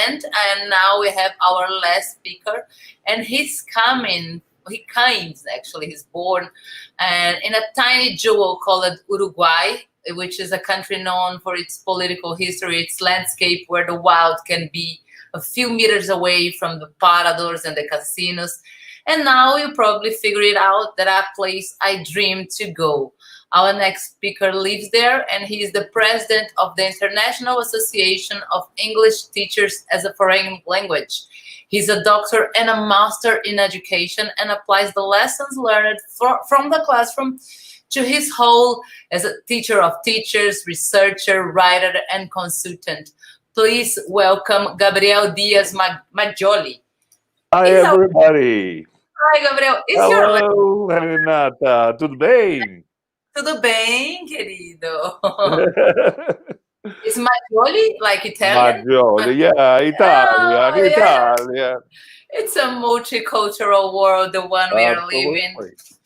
end, and now we have our last speaker, and he's coming. He comes actually. He's born, and in a tiny jewel called Uruguay, which is a country known for its political history, its landscape, where the wild can be a few meters away from the paradors and the casinos. And now you probably figure it out that a place I dream to go. Our next speaker lives there, and he is the president of the International Association of English Teachers as a Foreign Language. He's a doctor and a master in education and applies the lessons learned from the classroom to his role as a teacher of teachers, researcher, writer, and consultant. Please welcome Gabriel Díaz-Maggioli. Hi, everybody. Hi, Gabriel. Hello, Renata. Tudo bem? Tudo bem, querido. It's Maggioli, like Italian? Maggioli, yeah, Italia, Italia. It's a multicultural world, the one we are living.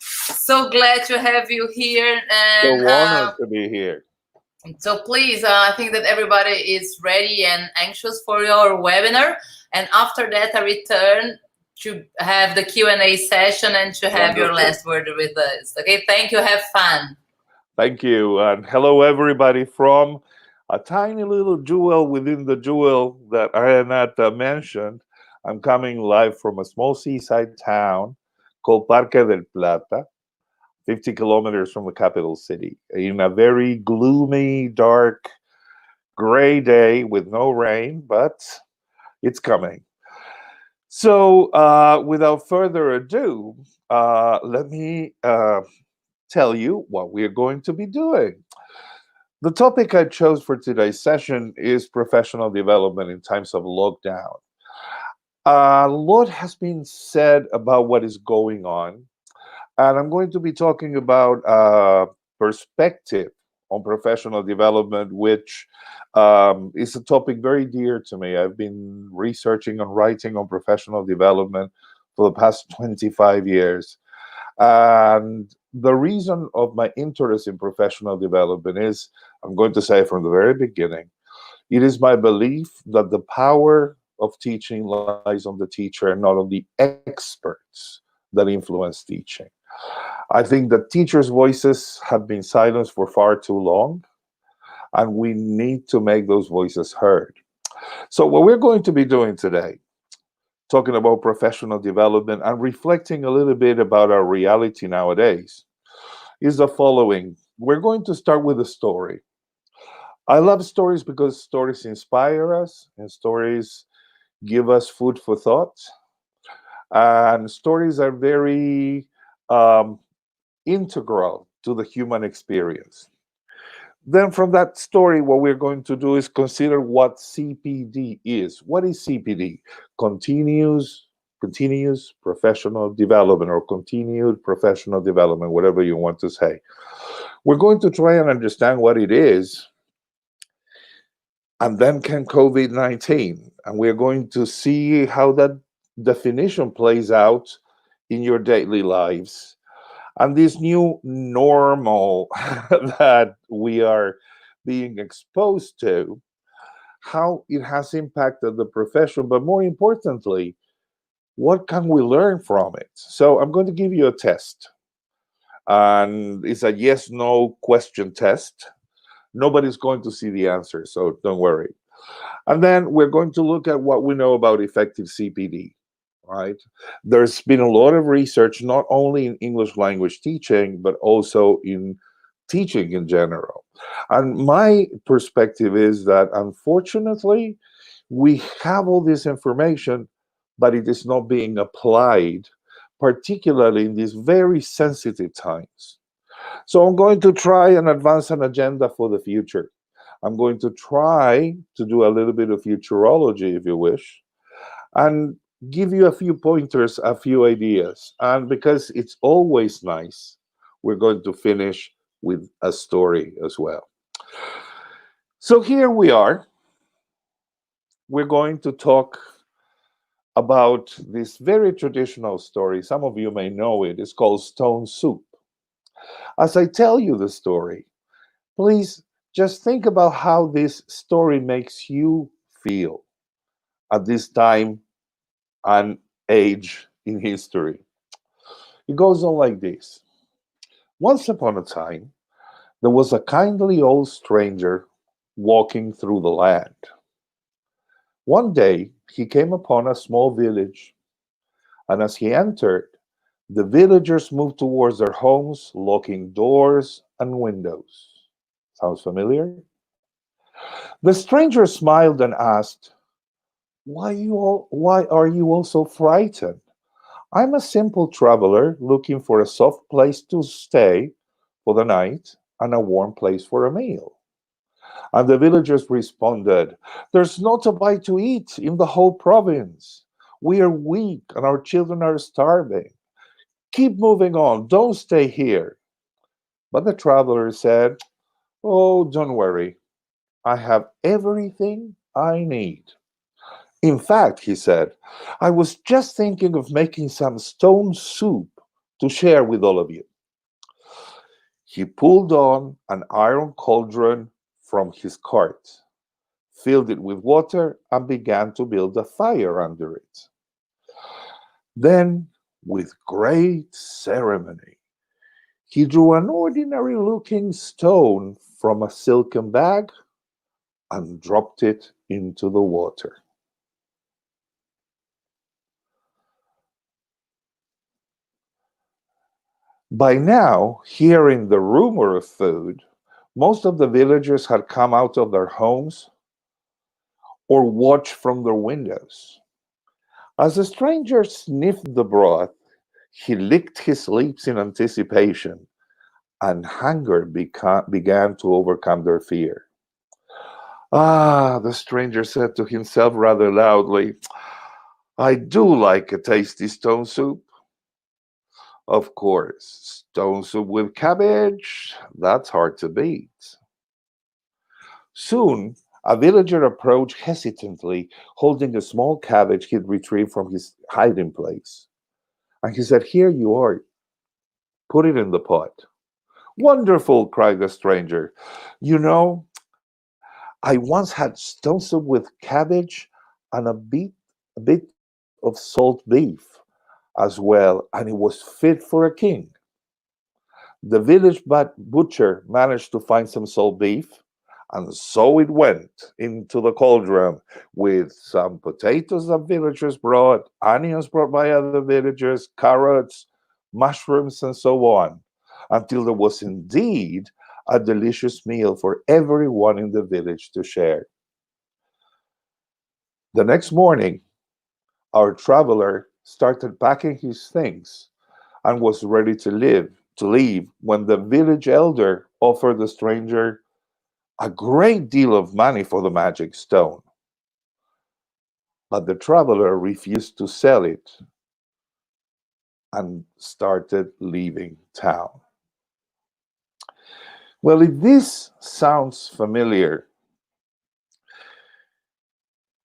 So glad to have you here. And so honored to be here. So please, I think that everybody is ready and anxious for your webinar. And after that, I return to have the Q&A session and to have your last word with us. Okay, thank you. Have fun. Thank you. And hello, everybody, from a tiny little jewel within the jewel that Renata mentioned. I'm coming live from a small seaside town called Parque del Plata, 50 kilometers from the capital city, in a very gloomy, dark, gray day with no rain, but it's coming. So without further ado, let me tell you what we're going to be doing. The topic I chose for today's session is professional development in times of lockdown. A lot has been said about what is going on, and I'm going to be talking about perspective on professional development, which is a topic very dear to me. I've been researching and writing on professional development for the past 25 years. And the reason of my interest in professional development is, I'm going to say from the very beginning, it is my belief that the power of teaching lies on the teacher and not on the experts that influence teaching. I think that teachers' voices have been silenced for far too long, and we need to make those voices heard. So what we're going to be doing today, talking about professional development and reflecting a little bit about our reality nowadays, is the following. We're going to start with a story. I love stories because stories inspire us, and stories give us food for thought. And stories are very integral to the human experience. Then from that story, what we're going to do is consider what CPD is. What is CPD? Continuous professional development, or continued professional development, whatever you want to say. We're going to try and understand what it is, and then can COVID-19. And we're going to see how that definition plays out in your daily lives. And this new normal that we are being exposed to, how it has impacted the profession, but more importantly, what can we learn from it? So I'm going to give you a test. And it's a yes-no question test. Nobody's going to see the answer, so don't worry. And then we're going to look at what we know about effective CPD. Right? There's been a lot of research, not only in English language teaching, but also in teaching in general. And my perspective is that, unfortunately, we have all this information, but it is not being applied, particularly in these very sensitive times. So I'm going to try and advance an agenda for the future. I'm going to try to do a little bit of futurology, if you wish, and give you a few pointers, a few ideas. And because it's always nice, we're going to finish with a story as well. So here we are. We're going to talk about this very traditional story. Some of you may know it. It's called Stone Soup. As I tell you the story, please just think about how this story makes you feel. at this time and age in history. It goes on like this. Once upon a time, there was a kindly old stranger walking through the land. One day, he came upon a small village, and as he entered, the villagers moved towards their homes, locking doors and windows. Sounds familiar? The stranger smiled and asked, why are you all so frightened? I'm a simple traveler looking for a soft place to stay for the night and a warm place for a meal. And the villagers responded, there's not a bite to eat in the whole province. We are weak and our children are starving. Keep moving on, don't stay here. But the traveler said, oh, don't worry, I have everything I need. In fact, he said, I was just thinking of making some stone soup to share with all of you. He pulled on an iron cauldron from his cart, filled it with water, and began to build a fire under it. Then, with great ceremony, he drew an ordinary looking stone from a silken bag and dropped it into the water. By now, hearing the rumor of food, most of the villagers had come out of their homes or watched from their windows. As the stranger sniffed the broth, he licked his lips in anticipation, and hunger began to overcome their fear. Ah, the stranger said to himself rather loudly, I do like a tasty stone soup. Of course, stone soup with cabbage, that's hard to beat. Soon, a villager approached hesitantly, holding a small cabbage he'd retrieved from his hiding place. And he said, here you are, put it in the pot. Wonderful, cried the stranger. You know, I once had stone soup with cabbage and a bit of salt beef as well, and it was fit for a king. The village butcher managed to find some salt beef, and so it went into the cauldron with some potatoes that villagers brought, onions brought by other villagers, carrots, mushrooms, and so on, until there was indeed a delicious meal for everyone in the village to share. The next morning, our traveler started packing his things and was ready to leave when the village elder offered the stranger a great deal of money for the magic stone. But the traveler refused to sell it and started leaving town. Well, if this sounds familiar,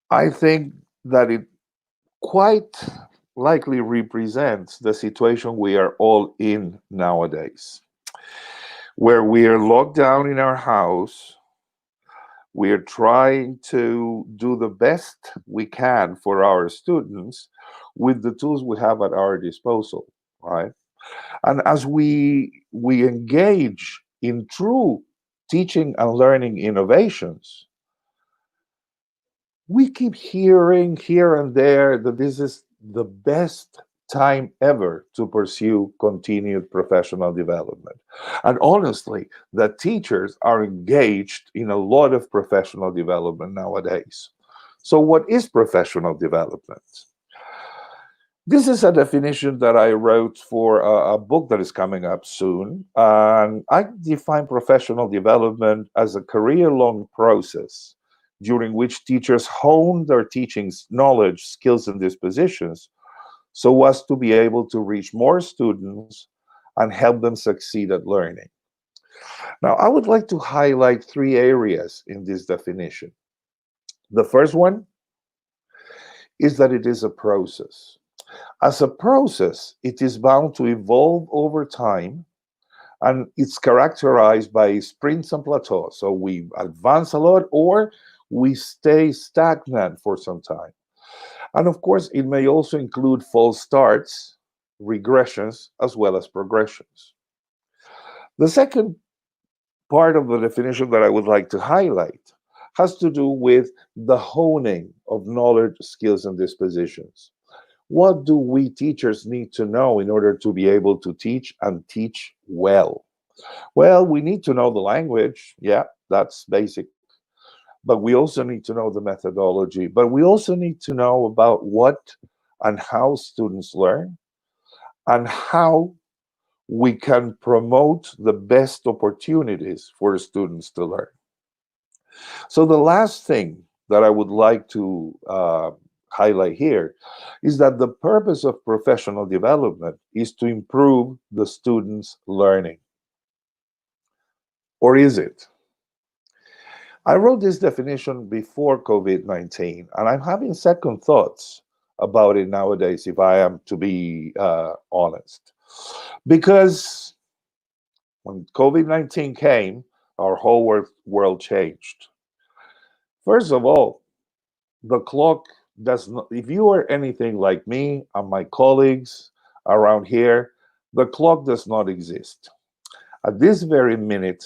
I think that it quite likely represents the situation we are all in nowadays, where we are locked down in our house. We are trying to do the best we can for our students with the tools we have at our disposal, right? And as we engage in true teaching and learning innovations, we keep hearing here and there that this is the best time ever to pursue continued professional development. And honestly, the teachers are engaged in a lot of professional development nowadays. So, what is professional development? This is a definition that I wrote for a book that is coming up soon. And I define professional development as a career long process during which teachers hone their teaching knowledge, skills, and dispositions so as to be able to reach more students and help them succeed at learning. Now, I would like to highlight three areas in this definition. The first one is that it is a process. As a process, it is bound to evolve over time, and it's characterized by sprints and plateaus. So we advance a lot or we stay stagnant for some time. And of course, it may also include false starts, regressions, as well as progressions. The second part of the definition that I would like to highlight has to do with the honing of knowledge, skills, and dispositions. What do we teachers need to know in order to be able to teach and teach well? Well, we need to know the language. Yeah, that's basic. But we also need to know the methodology. But we also need to know about what and how students learn and how we can promote the best opportunities for students to learn. So the last thing that I would like to highlight here is that the purpose of professional development is to improve the student's learning. Or is it? I wrote this definition before COVID-19, and I'm having second thoughts about it nowadays, if I am to be honest. Because when COVID-19 came, our whole world changed. First of all, the clock does not, if you are anything like me and my colleagues around here, the clock does not exist. At this very minute,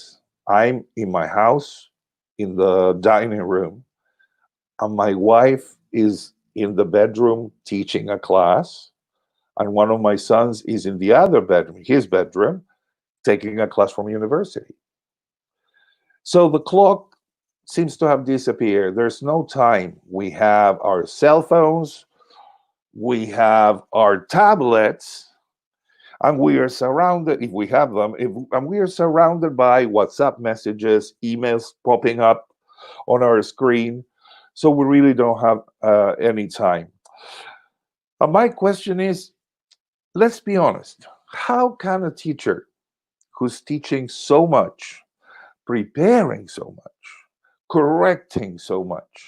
I'm in my house in the dining room, and my wife is in the bedroom teaching a class, and one of my sons is in the other bedroom, his bedroom, taking a class from university. So the clock seems to have disappeared. There's no time. We have our cell phones, we have our tablets, and we are surrounded, if we have them, and we are surrounded by WhatsApp messages, emails popping up on our screen. So we really don't have any time. My question is, let's be honest. How can a teacher who's teaching so much, preparing so much, correcting so much,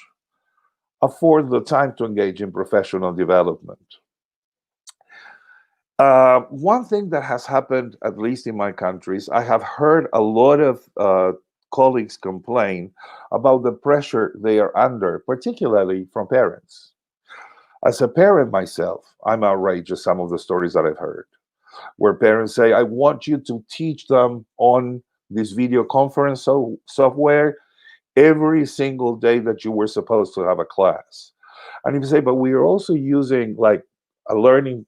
afford the time to engage in professional development? One thing that has happened, at least in my countries, I have heard a lot of colleagues complain about the pressure they are under, particularly from parents. As a parent myself, I'm outraged at some of the stories that I've heard, where parents say, I want you to teach them on this video conference software every single day that you were supposed to have a class. And if you say, but we are also using like a learning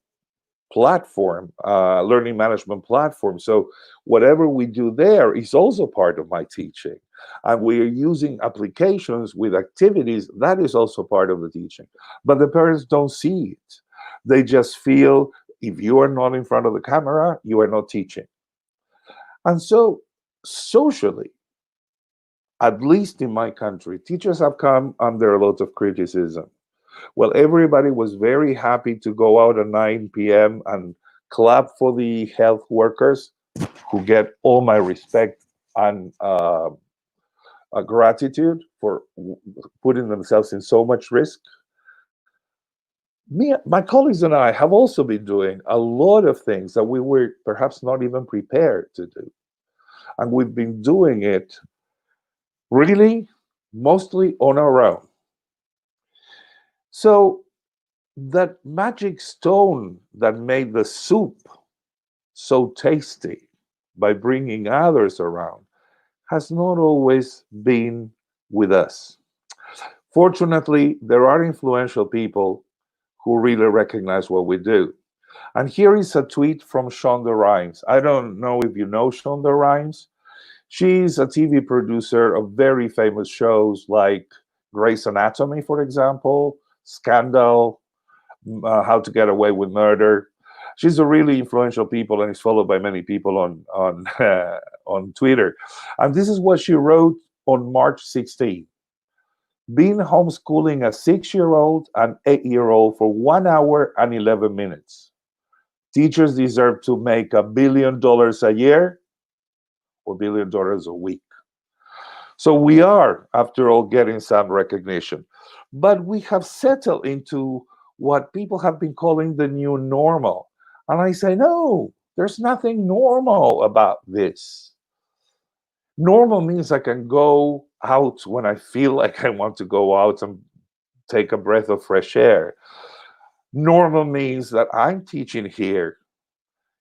platform, learning management platform. So whatever we do there is also part of my teaching. And we are using applications with activities that is also part of the teaching. But the parents don't see it. They just feel if you are not in front of the camera, you are not teaching. And so socially, at least in my country, teachers have come under a lot of criticism. Well, everybody was very happy to go out at 9 p.m. and clap for the health workers who get all my respect and gratitude for putting themselves in so much risk. My colleagues and I have also been doing a lot of things that we were perhaps not even prepared to do. And we've been doing it really mostly on our own. So that magic stone that made the soup so tasty by bringing others around has not always been with us. Fortunately, there are influential people who really recognize what we do. And here is a tweet from Shonda Rhimes. I don't know if you know Shonda Rhimes. She's a TV producer of very famous shows like Grey's Anatomy, for example, Scandal, How to Get Away with Murder. She's a really influential people and is followed by many people on on Twitter. And this is what she wrote on March 16. Been homeschooling a 6-year-old and 8-year-old for 1 hour and 11 minutes. Teachers deserve to make $1 billion a year or $1 billion a week. So we are, after all, getting some recognition. But we have settled into what people have been calling the new normal. And I say, no, there's nothing normal about this. Normal means I can go out when I feel like I want to go out and take a breath of fresh air. Normal means that I'm teaching here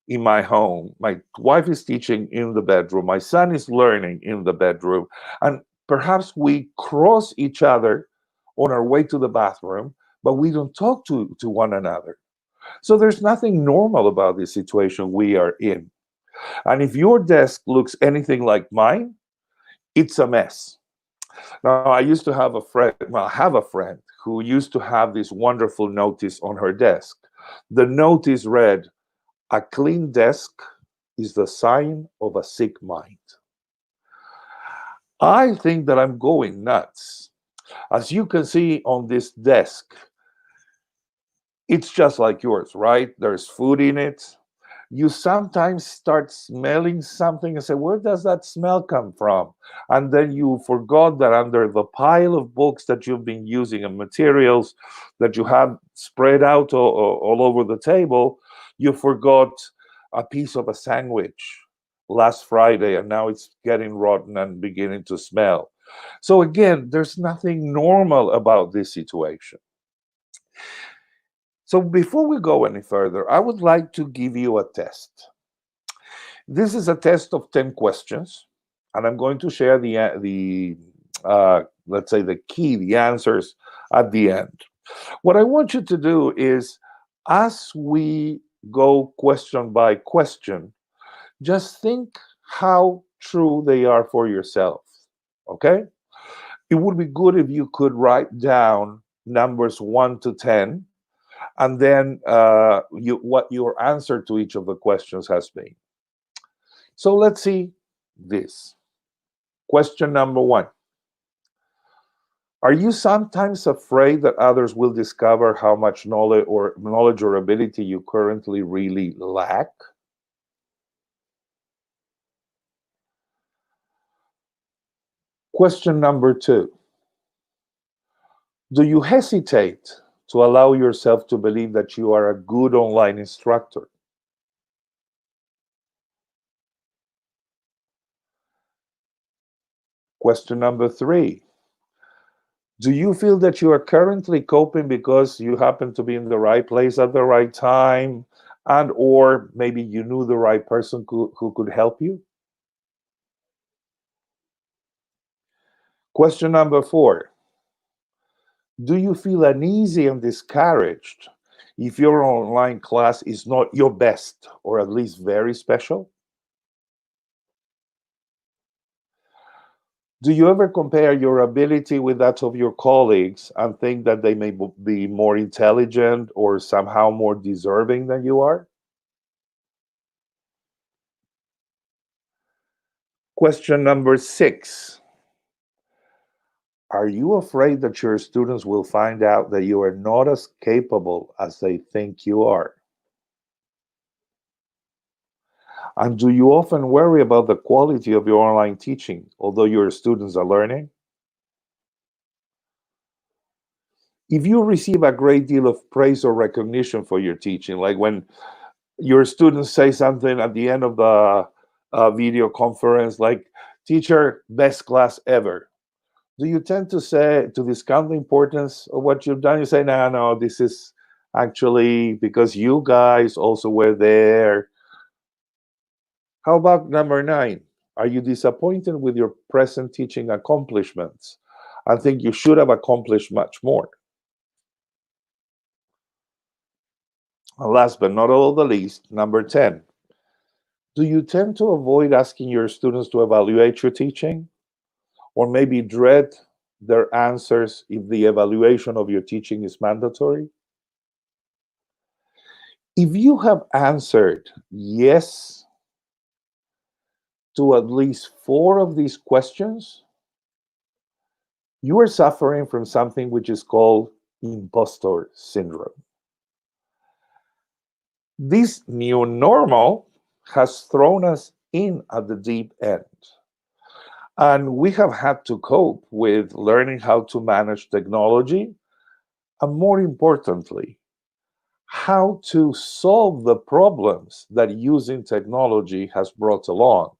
in my home. My wife is teaching in the bedroom. My son is learning in the bedroom. And perhaps we cross each other on our way to the bathroom, but we don't talk to one another. So there's nothing normal about this situation we are in. And if your desk looks anything like mine, it's a mess. Now, I used to have a friend, well, I have a friend who used to have this wonderful notice on her desk. The notice read, "A clean desk is the sign of a sick mind." I think that I'm going nuts. As you can see on this desk, it's just like yours, right? There's food in it. You sometimes start smelling something and say, where does that smell come from? And then you forgot that under the pile of books that you've been using and materials that you have spread out all over the table, you forgot a piece of a sandwich last Friday, and now it's getting rotten and beginning to smell. So again, there's nothing normal about this situation. So before we go any further, I would like to give you a test. This is a test of 10 questions, and I'm going to share let's say the answers at the end. What I want you to do is, as we go question by question, just think how true they are for yourself. Okay? It would be good if you could write down numbers 1 to 10, and then what your answer to each of the questions has been. So let's see this. Question number 1. Are you sometimes afraid that others will discover how much knowledge or ability you currently really lack? Question number 2. Do you hesitate to allow yourself to believe that you are a good online instructor? Question number 3. Do you feel that you are currently coping because you happen to be in the right place at the right time, and or maybe you knew the right person who could help you? Question number 4. Do you feel uneasy and discouraged if your online class is not your best, or at least very special? Do you ever compare your ability with that of your colleagues and think that they may be more intelligent or somehow more deserving than you are? Question number 6. Are you afraid that your students will find out that you are not as capable as they think you are? And do you often worry about the quality of your online teaching, although your students are learning? If you receive a great deal of praise or recognition for your teaching, like when your students say something at the end of the video conference, like, teacher, best class ever, do you tend to discount the importance of what you've done? You say, no, this is actually because you guys also were there. How about number 9? Are you disappointed with your present teaching accomplishments? I think you should have accomplished much more. And last but not all the least, number 10. Do you tend to avoid asking your students to evaluate your teaching? Or maybe dread their answers if the evaluation of your teaching is mandatory? If you have answered yes to at least 4 of these questions, you are suffering from something which is called impostor syndrome. This new normal has thrown us in at the deep end. And we have had to cope with learning how to manage technology, and more importantly, how to solve the problems that using technology has brought along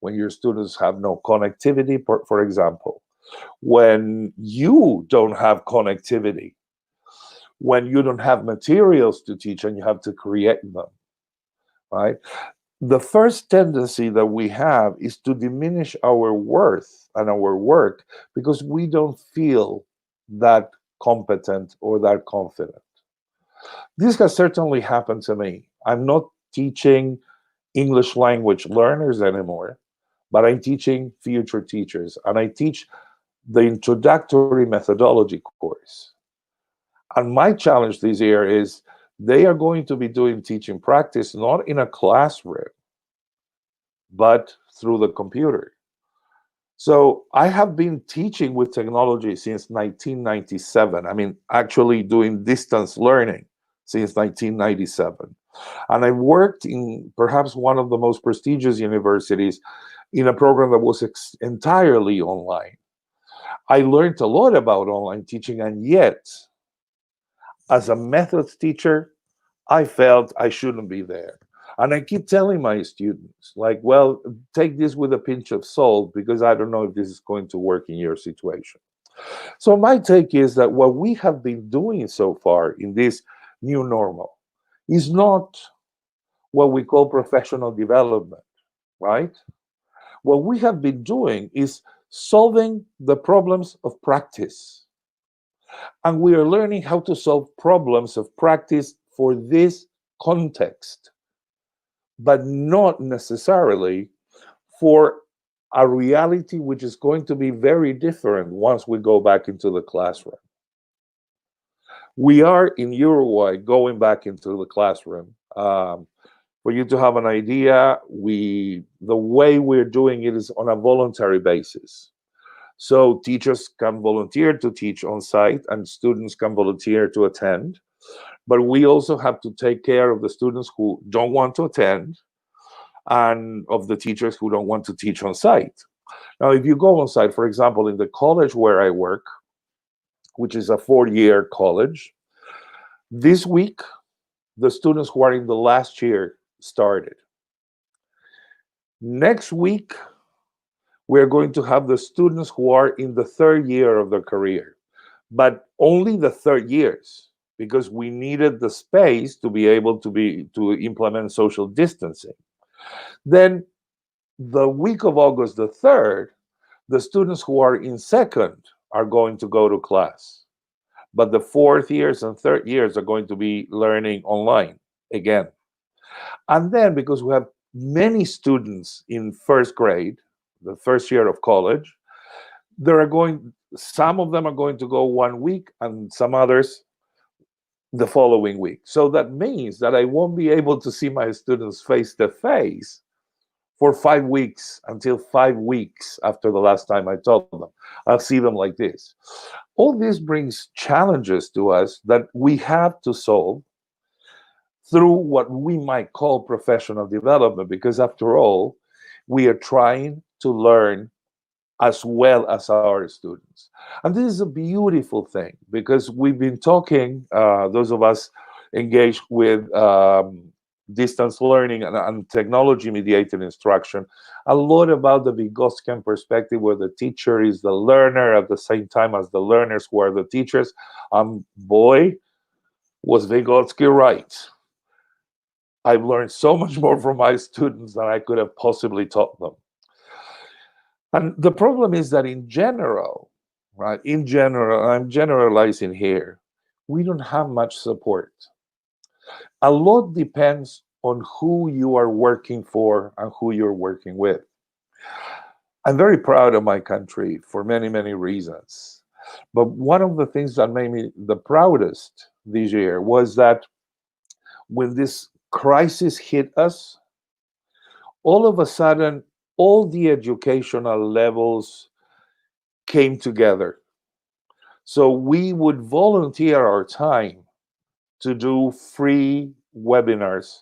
when your students have no connectivity, for example, when you don't have connectivity, when you don't have materials to teach and you have to create them, right? The first tendency that we have is to diminish our worth and our work because we don't feel that competent or that confident. This has certainly happened to me. I'm not teaching English language learners anymore, but I'm teaching future teachers, and I teach the introductory methodology course. And my challenge this year is they are going to be doing teaching practice not in a classroom, but through the computer. So I have been teaching with technology since 1997. I mean, actually doing distance learning since 1997. And I worked in perhaps one of the most prestigious universities in a program that was entirely online. I learned a lot about online teaching, and yet, as a methods teacher, I felt I shouldn't be there. And I keep telling my students, like, well, take this with a pinch of salt because I don't know if this is going to work in your situation. So, my take is that what we have been doing so far in this new normal is not what we call professional development, right? What we have been doing is solving the problems of practice. And we are learning how to solve problems of practice for this context, but not necessarily for a reality which is going to be very different once we go back into the classroom. We are in Uruguay going back into the classroom. For you to have an idea, the way we're doing it is on a voluntary basis. So teachers can volunteer to teach on site and students can volunteer to attend. But we also have to take care of the students who don't want to attend and of the teachers who don't want to teach on site. Now, if you go on site, for example, in the college where I work, which is a 4-year college, this week, the students who are in the last year started. Next week, we're going to have the students who are in the 3rd year of their career, but only the 3rd years, because we needed the space to be able to implement social distancing. Then the week of August the 3rd, the students who are in 2nd are going to go to class. But the 4th years and 3rd years are going to be learning online again. And then because we have many students in 1st grade, the 1st year of college, some of them are going to go 1 week and some others the following week. So that means that I won't be able to see my students face to face for 5 weeks, until 5 weeks after the last time I taught them. I'll see them like this. All this brings challenges to us that we have to solve through what we might call professional development, because after all, we are trying to learn as well as our students. And this is a beautiful thing because we've been talking, those of us engaged with distance learning and technology mediated instruction, a lot about the Vygotskian perspective where the teacher is the learner at the same time as the learners who are the teachers. Boy, was Vygotsky right. I've learned so much more from my students than I could have possibly taught them. And the problem is that in general, right, I'm generalizing here, we don't have much support. A lot depends on who you are working for and who you're working with. I'm very proud of my country for many, many reasons. But one of the things that made me the proudest this year was that when this crisis hit us, all of a sudden, all the educational levels came together. So we would volunteer our time to do free webinars,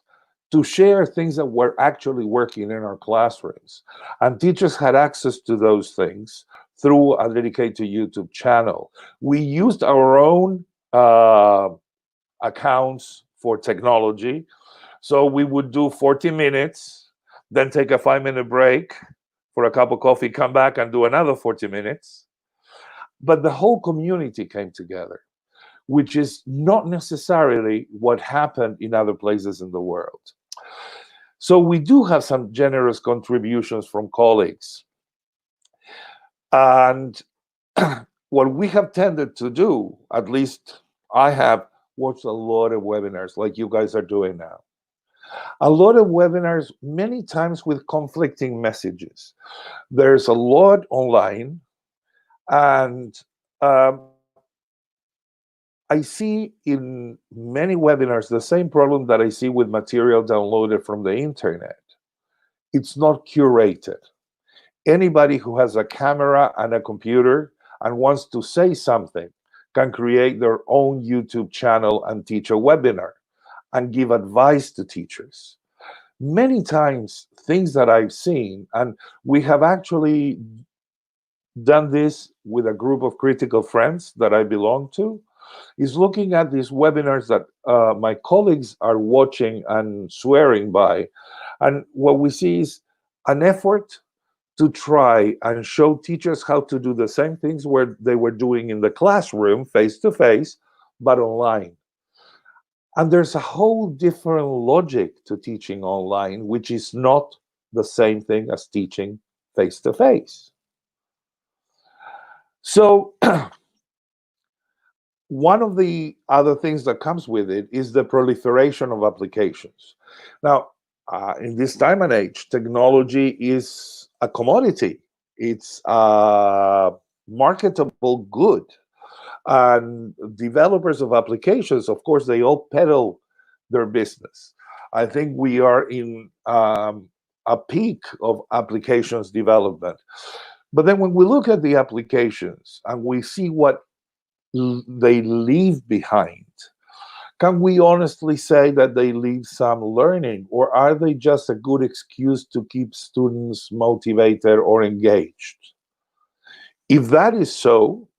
to share things that were actually working in our classrooms. And teachers had access to those things through a dedicated YouTube channel. We used our own accounts for technology. So we would do 40 minutes, then take a 5-minute break for a cup of coffee, come back and do another 40 minutes. but the whole community came together, which is not necessarily what happened in other places in the world. So we do have some generous contributions from colleagues. And what we have tended to do, at least I have watched a lot of webinars like you guys are doing now. A lot of webinars, many times with conflicting messages. There's a lot online, and I see in many webinars the same problem that I see with material downloaded from the internet. It's not curated. Anybody who has a camera and a computer and wants to say something can create their own YouTube channel and teach a webinar and give advice to teachers. Many times, things that I've seen, and we have actually done this with a group of critical friends that I belong to, is looking at these webinars that my colleagues are watching and swearing by. And what we see is an effort to try and show teachers how to do the same things where they were doing in the classroom, face to face, but online. And there's a whole different logic to teaching online, which is not the same thing as teaching face to face. So, one of the other things that comes with it is the proliferation of applications. Now, in this time and age, technology is a commodity. It's a marketable good. And developers of applications, of course, they all peddle their business. I think we are in a peak of applications development. But then when we look at the applications and we see what they leave behind, can we honestly say that they leave some learning, or are they just a good excuse to keep students motivated or engaged? If that is so,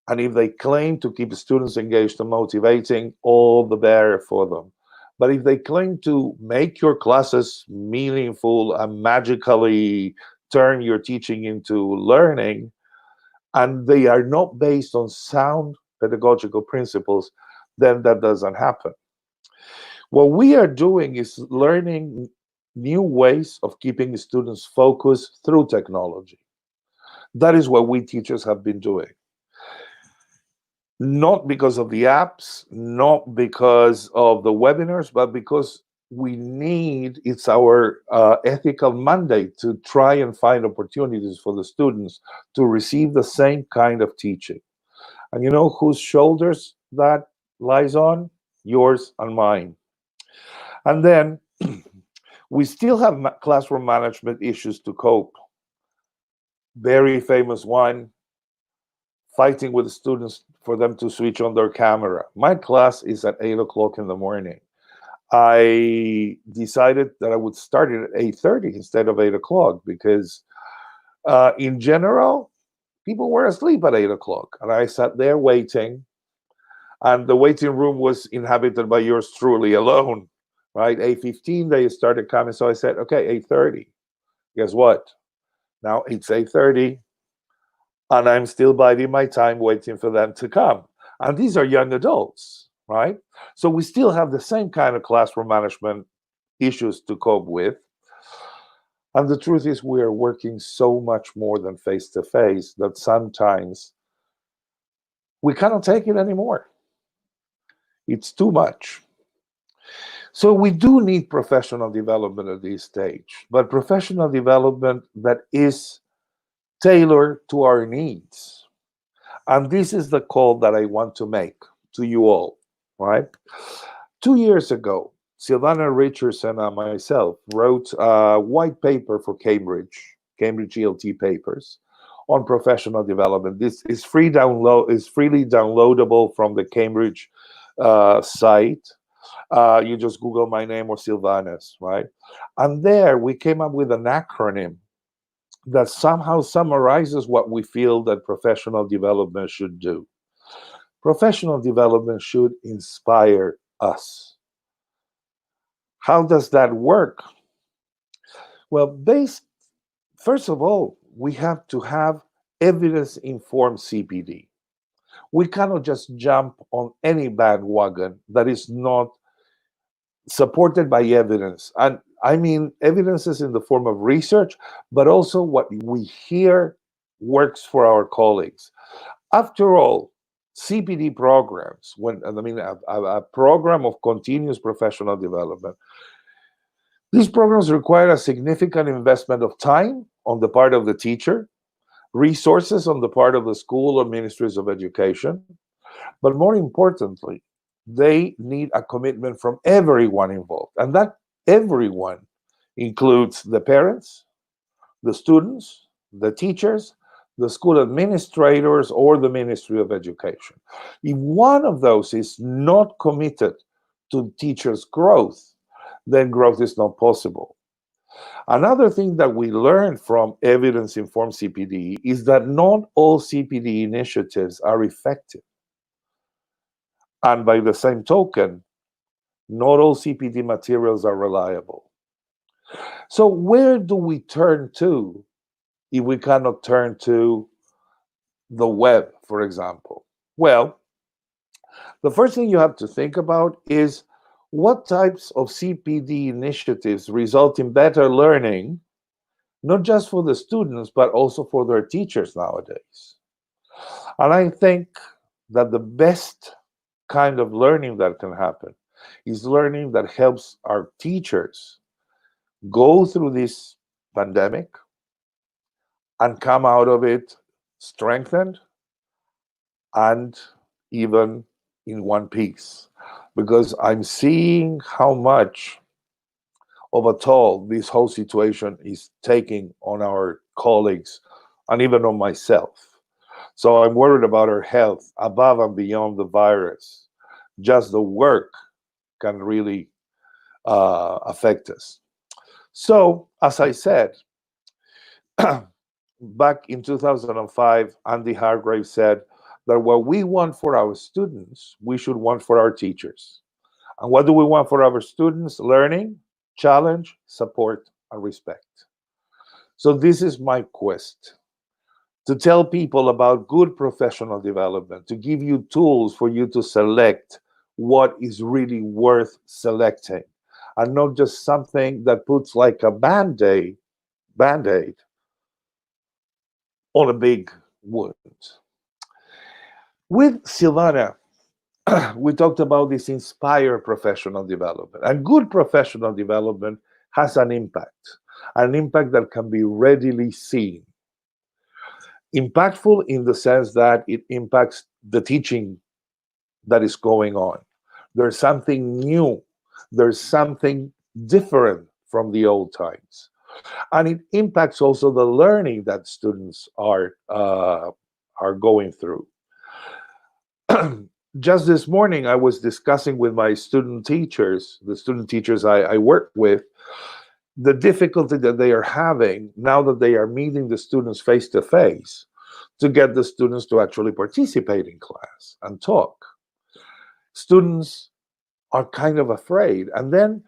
and if they claim to keep students engaged and motivating, all the better for them. But if they claim to make your classes meaningful and magically turn your teaching into learning, and they are not based on sound pedagogical principles, then that doesn't happen. What we are doing is learning new ways of keeping students focused through technology. That is what we teachers have been doing. Not because of the apps, not because of the webinars, but because it's our ethical mandate to try and find opportunities for the students to receive the same kind of teaching. And you know whose shoulders that lies on? Yours and mine. And then we still have classroom management issues to cope. Very famous one, fighting with the students for them to switch on their camera. My class is at 8 o'clock in the morning. I decided that I would start it at 8:30 instead of 8 o'clock because in general, people were asleep at 8 o'clock. And I sat there waiting, and the waiting room was inhabited by yours truly alone, right? 8:15, they started coming. So I said, okay, 8:30. Guess what? Now it's 8:30, and I'm still biding my time waiting for them to come. And these are young adults, right? So we still have the same kind of classroom management issues to cope with. And the truth is, we are working so much more than face to face that sometimes we cannot take it anymore. It's too much. So we do need professional development at this stage, but professional development that is tailored to our needs. And this is the call that I want to make to you all, right? 2 years ago, Silvana Richardson and myself wrote a white paper for Cambridge ELT papers on professional development. This is freely downloadable from the Cambridge site. You just Google my name or Silvana's, right? And there we came up with an acronym that somehow summarizes what we feel that professional development should do. Professional development should inspire us. How does that work? Well, first of all, we have to have evidence-informed CPD. We cannot just jump on any bandwagon that is not supported by evidence. And I mean, evidence is in the form of research, but also what we hear works for our colleagues. After all, CPD programs, a program of continuous professional development, these programs require a significant investment of time on the part of the teacher, resources on the part of the school or ministries of education, but more importantly, they need a commitment from everyone involved. And that everyone includes the parents, the students, the teachers, the school administrators, or the Ministry of Education. If one of those is not committed to teachers' growth, then growth is not possible. Another thing that we learned from evidence-informed CPD is that not all CPD initiatives are effective. And by the same token, not all CPD materials are reliable. So where do we turn to if we cannot turn to the web, for example? Well, the first thing you have to think about is what types of CPD initiatives result in better learning, not just for the students, but also for their teachers nowadays. And I think that the best kind of learning that can happen is learning that helps our teachers go through this pandemic and come out of it strengthened and even in one piece. Because I'm seeing how much of a toll this whole situation is taking on our colleagues and even on myself. So I'm worried about our health above and beyond the virus. Just the work can really affect us. So, as I said, back in 2005, Andy Hargrave said that what we want for our students, we should want for our teachers. And what do we want for our students? Learning, challenge, support, and respect. So this is my quest, to tell people about good professional development, to give you tools for you to select what is really worth selecting, and not just something that puts like a band-aid on a big wound. With Silvana, we talked about this inspire professional development. And good professional development has an impact that can be readily seen. Impactful in the sense that it impacts the teaching that is going on. There's something new. There's something different from the old times. And it impacts also the learning that students are going through. Just this morning, I was discussing with my student teachers, the student teachers I work with, the difficulty that they are having now that they are meeting the students face to face to get the students to actually participate in class and talk. Students are kind of afraid. And then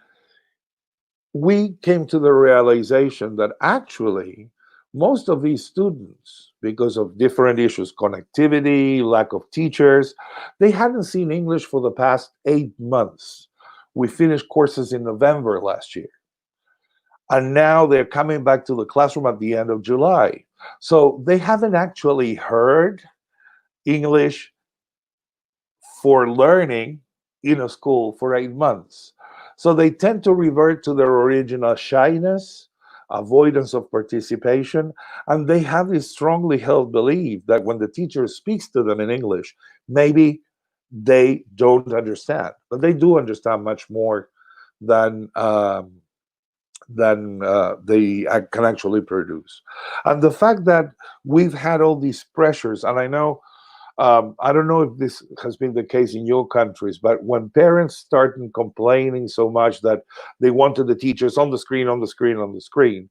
we came to the realization that actually most of these students, because of different issues, connectivity, lack of teachers, they hadn't seen English for the past 8 months. We finished courses in November last year. And now they're coming back to the classroom at the end of July. So they haven't actually heard English for learning in a school for 8 months. So they tend to revert to their original shyness, avoidance of participation, and they have this strongly held belief that when the teacher speaks to them in English, maybe they don't understand, but they do understand much more than they can actually produce. And the fact that we've had all these pressures, and I know, I don't know if this has been the case in your countries, but when parents started complaining so much that they wanted the teachers on the screen,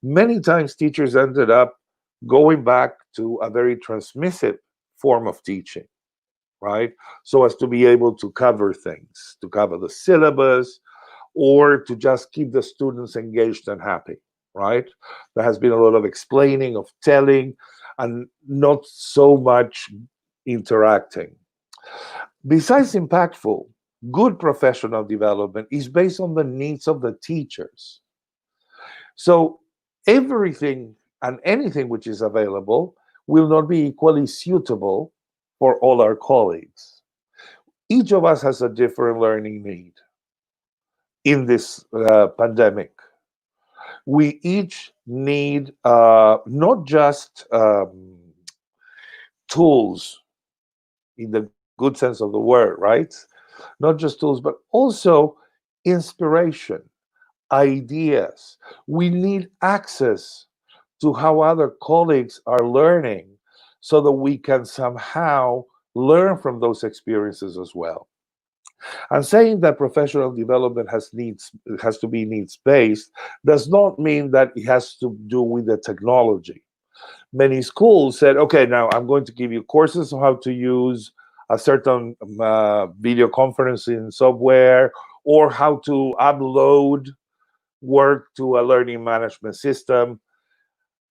many times teachers ended up going back to a very transmissive form of teaching, right? So as to be able to cover things, to cover the syllabus, or to just keep the students engaged and happy, right? There has been a lot of explaining, of telling, and not so much interacting. Besides impactful, good professional development is based on the needs of the teachers. So everything and anything which is available will not be equally suitable for all our colleagues. Each of us has a different learning need in this pandemic. We each need not just tools in the good sense of the word, right? Not just tools, but also inspiration, ideas. We need access to how other colleagues are learning so that we can somehow learn from those experiences as well. And saying that professional development has to be needs based does not mean that it has to do with the technology. Many schools said, okay, now I'm going to give you courses on how to use a certain video conferencing software, or how to upload work to a learning management system.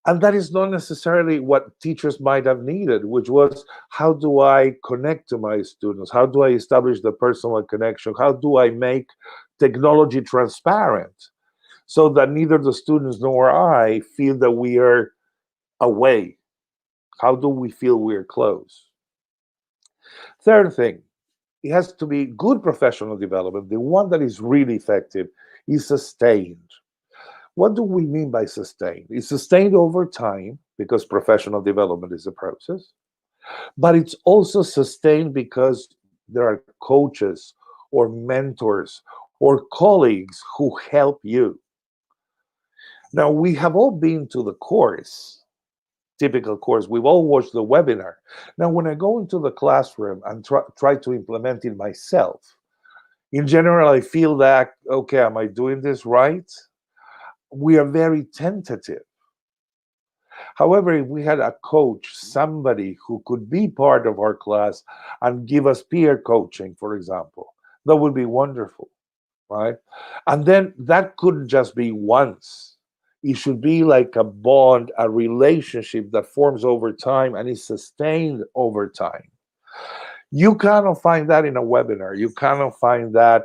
And that is not necessarily what teachers might have needed, which was, how do I connect to my students? How do I establish the personal connection? How do I make technology transparent so that neither the students nor I feel that we are away? How do we feel we're close? Third thing, it has to be good professional development. The one that is really effective is sustained. What do we mean by sustained? It's sustained over time because professional development is a process, but it's also sustained because there are coaches or mentors or colleagues who help you. Now, we have all been to the course, typical course. We've all watched the webinar. Now, when I go into the classroom and try to implement it myself, in general, I feel that, okay, am I doing this right? We are very tentative. However, if we had a coach, somebody who could be part of our class and give us peer coaching, for example, that would be wonderful, right? And then that couldn't just be once. It should be like a bond, a relationship that forms over time and is sustained over time. You cannot find that in a webinar. You cannot find that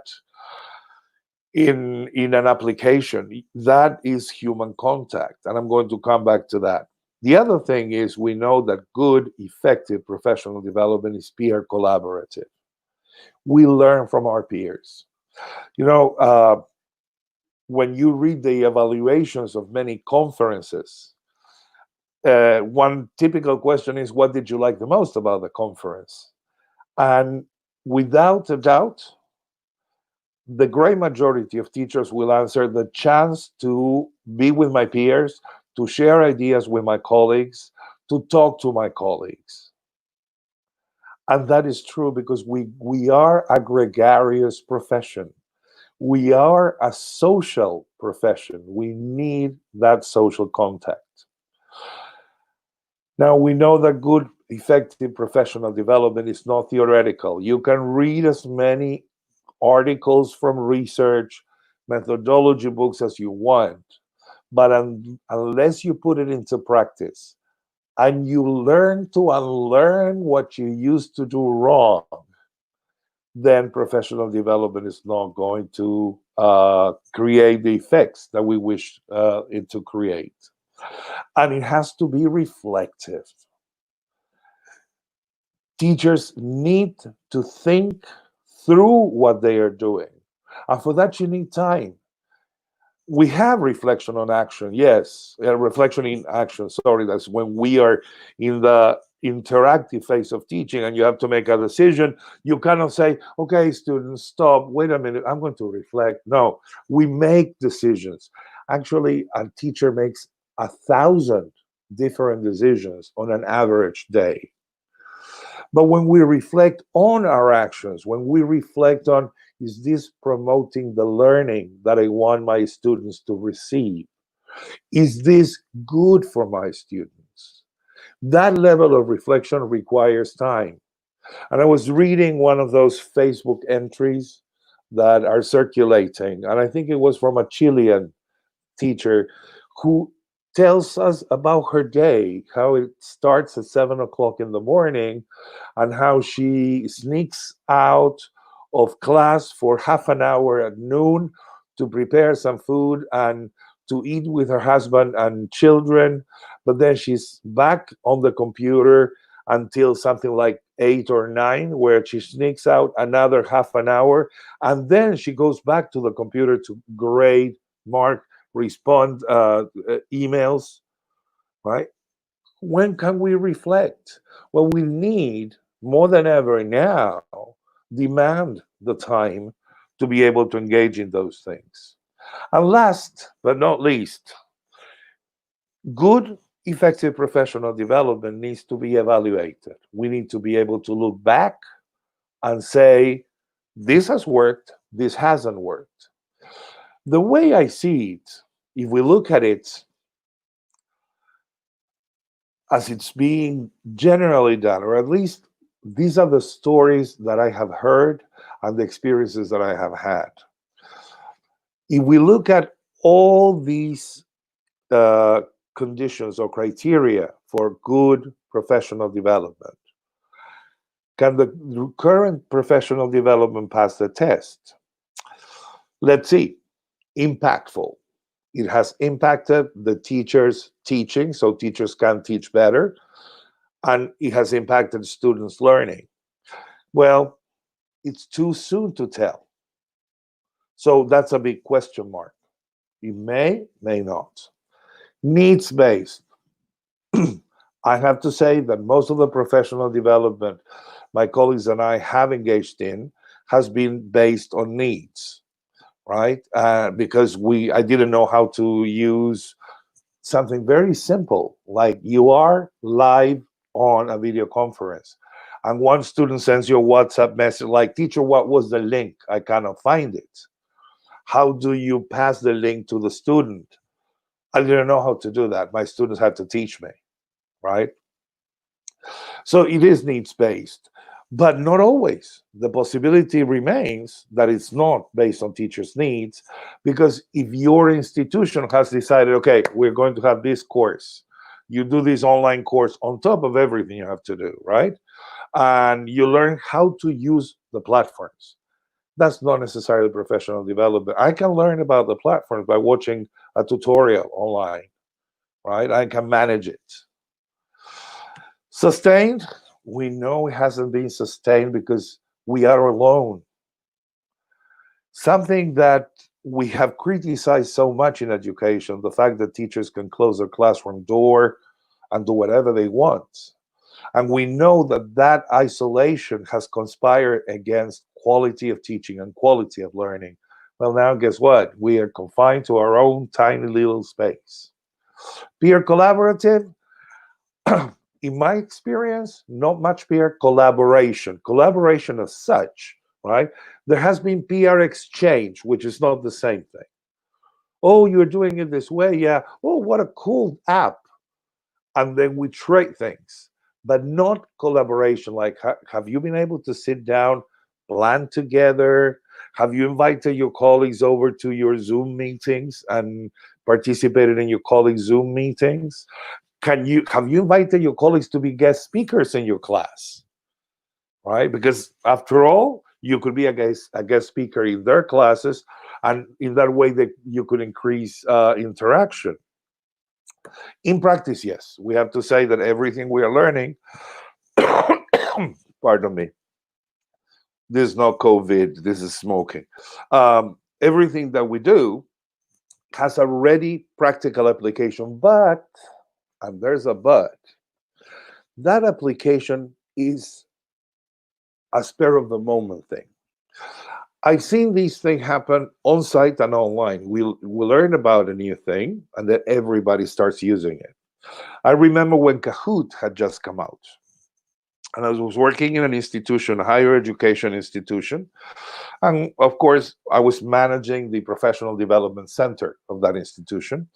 in an application. That is human contact, and I'm going to come back to that. The other thing is, we know that good, effective professional development is peer collaborative. We learn from our peers. You know, when you read the evaluations of many conferences, one typical question is, what did you like the most about the conference? And without a doubt, the great majority of teachers will answer the chance to be with my peers, to share ideas with my colleagues, to talk to my colleagues. And that is true because we are a gregarious profession. We are a social profession. We need that social contact. Now, we know that good, effective professional development is not theoretical. You can read as many articles from research, methodology books as you want, but unless you put it into practice and you learn to unlearn what you used to do wrong, then professional development is not going to create the effects that we wish it to create. And it has to be reflective. Teachers need to think through what they are doing. And for that, you need time. We have reflection on action, yes, reflection in action. Sorry, that's when we are in the interactive phase of teaching and you have to make a decision. You cannot say, okay, students, stop, wait a minute, I'm going to reflect. No, we make decisions. Actually, a teacher makes 1,000 different decisions on an average day. But when we reflect on our actions, when we reflect on, is this promoting the learning that I want my students to receive? Is this good for my students? That level of reflection requires time. And I was reading one of those Facebook entries that are circulating, and I think it was from a Chilean teacher who tells us about her day, how it starts at 7 o'clock in the morning, and how she sneaks out of class for half an hour at noon to prepare some food and to eat with her husband and children. But then she's back on the computer until something like 8 or 9, where she sneaks out another half an hour. And then she goes back to the computer to grade, mark, respond emails, right? When can we reflect? Well, we need more than ever now demand the time to be able to engage in those things. And last but not least, good, effective professional development needs to be evaluated. We need to be able to look back and say, this has worked, this hasn't worked. The way I see it, if we look at it as it's being generally done, or at least these are the stories that I have heard and the experiences that I have had. If we look at all these uh, conditions or criteria for good professional development, can the current professional development pass the test? Let's see. Impactful. It has impacted the teachers' teaching, so teachers can teach better, and it has impacted students' learning. Well, it's too soon to tell. So that's a big question mark. It may not. Needs based. I have to say that most of the professional development my colleagues and I have engaged in has been based on needs, right? Because I didn't know how to use something very simple, like you are live on a video conference, and one student sends you a WhatsApp message like, teacher, what was the link? I cannot find it. How do you pass the link to the student? I didn't know how to do that. My students had to teach me, right? So it is needs based, but not always. The possibility remains that it's not based on teachers' needs, because if your institution has decided, okay, we're going to have this course, you do this online course on top of everything you have to do, right? And you learn how to use the platforms. That's not necessarily professional development. I can learn about the platforms by watching a tutorial online, right? I can manage it. Sustained, we know it hasn't been sustained because we are alone. Something that we have criticized so much in education, the fact that teachers can close their classroom door and do whatever they want. And we know that that isolation has conspired against quality of teaching and quality of learning. Well, now guess what? We are confined to our own tiny little space. Peer collaborative, in my experience, not much peer collaboration. Collaboration as such, right? There has been peer exchange, which is not the same thing. Oh, you're doing it this way? Yeah. Oh, what a cool app. And then we trade things, but not collaboration. Like, have you been able to sit down, plan together? Have you invited your colleagues over to your Zoom meetings and participated in your colleagues' Zoom meetings? Have you invited your colleagues to be guest speakers in your class, right? Because after all, you could be a guest speaker in their classes, and in that way that you could increase interaction. In practice, yes, we have to say that everything we are learning, pardon me, this is not COVID, this is smoking. Everything that we do has a ready practical application, but, and there's a but, that application is a spur of the moment thing. I've seen these things happen on site and online. We learn about a new thing and then everybody starts using it. I remember when Kahoot had just come out, and I was working in an institution, a higher education institution. And of course, I was managing the professional development center of that institution.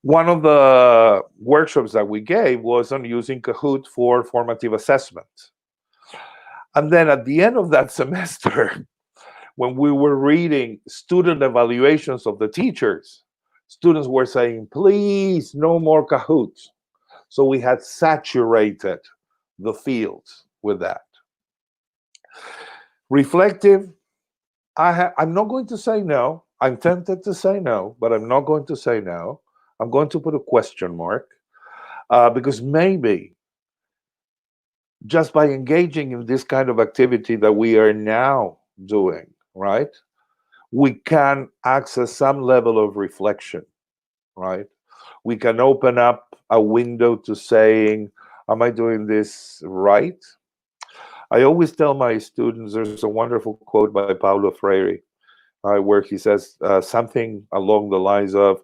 One of the workshops that we gave was on using Kahoot for formative assessment. And then at the end of that semester, when we were reading student evaluations of the teachers, Students were saying, please, no more Kahoots. So we had saturated the fields with that. Reflective, I'm not going to say no. I'm tempted to say no, but I'm not going to say no. I'm going to put a question mark because maybe just by engaging in this kind of activity that we are now doing, right, we can access some level of reflection, right? We can open up a window to saying, am I doing this right? I always tell my students there's a wonderful quote by Paulo Freire where he says something along the lines of,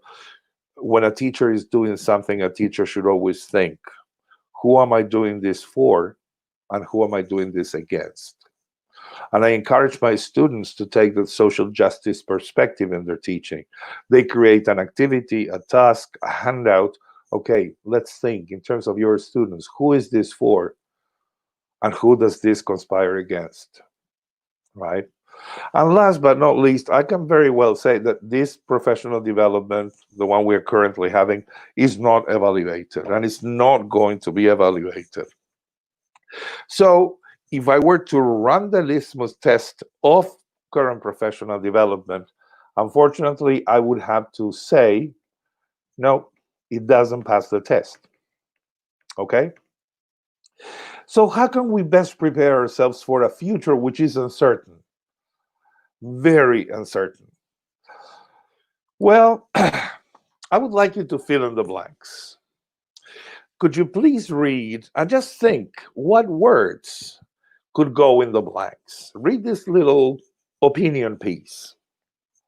when a teacher is doing something, a teacher should always think, who am I doing this for? And who am I doing this against? And I encourage my students to take the social justice perspective in their teaching. They create an activity, a task, a handout. Okay, let's think in terms of your students, who is this for? And who does this conspire against? Right? And last but not least, I can very well say that this professional development, the one we're currently having, is not evaluated and it's not going to be evaluated. So if I were to run the litmus test of current professional development, unfortunately, I would have to say, no, it doesn't pass the test. Okay? So how can we best prepare ourselves for a future which is uncertain? Very uncertain. Well, I would like you to fill in the blanks. Could you please read and just think what words could go in the blanks? Read this little opinion piece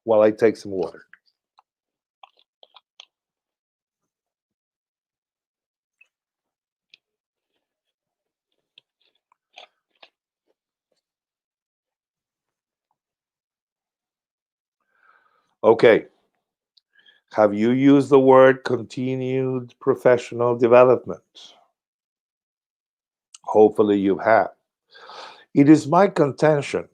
while I take some water. Okay. Have you used the word continued professional development? Hopefully you have. It is my contention